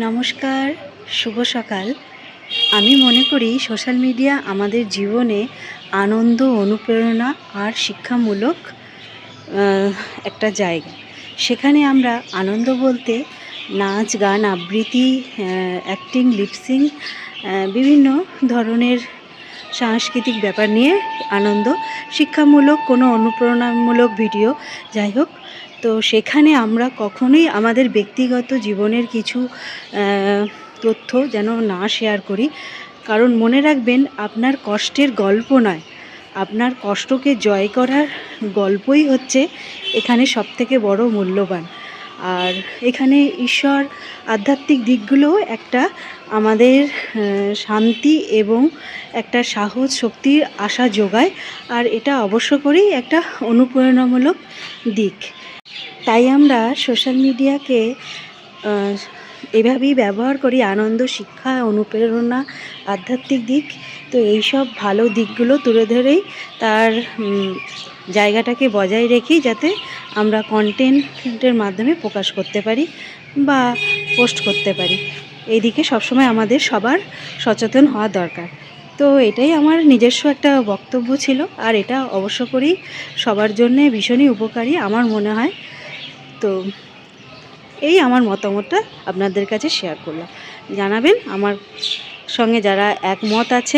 নমস্কার, শুভ সকাল। আমি মনে করি সোশ্যাল মিডিয়া আমাদের জীবনে আনন্দ, অনুপ্রেরণা আর শিক্ষামূলক একটা জায়গা। সেখানে আমরা আনন্দ বলতে নাচ, গান, আবৃত্তি, অ্যাক্টিং, লিপসিং, বিভিন্ন ধরনের সাংস্কৃতিক ব্যাপার নিয়ে আনন্দ, শিক্ষামূলক কোনো অনুপ্রেরণামূলক ভিডিও, যাই হোক। তো সেখানে আমরা কখনোই আমাদের ব্যক্তিগত জীবনের কিছু তথ্য যেন না শেয়ার করি। কারণ মনে রাখবেন, আপনার কষ্টের গল্প নয়, আপনার কষ্টকে জয় করার গল্পই হচ্ছে এখানে সবথেকে বড় মূল্যবান। আর এখানে ঈশ্বর, আধ্যাত্মিক দিকগুলোও একটা আমাদের শান্তি এবং একটা সাহস, শক্তির আশা যোগায়। আর এটা অবশ্য করেই একটা অনুপ্রেরণামূলক দিক। তাই আমরা সোশ্যাল মিডিয়াকে এভাবেই ব্যবহার করি, আনন্দ, শিক্ষা, অনুপ্রেরণা, আধ্যাত্মিক দিক। তো এইসব ভালো দিকগুলো তুলে ধরেই তার জায়গাটাকে বজায় রেখেই যাতে আমরা কন্টেন্টের মাধ্যমে প্রকাশ করতে পারি বা পোস্ট করতে পারি। এই দিকে সবসময় আমাদের সবার সচেতন হওয়া দরকার। তো এটাই আমার নিজস্ব একটা বক্তব্য ছিল। আর এটা অবশ্য করেই সবার জন্যে ভীষণই উপকারী আমার মনে হয়। তো এই আমার মতামতটা আপনাদের কাছে শেয়ার করলাম। জানাবেন আমার সঙ্গে যারা একমত আছে।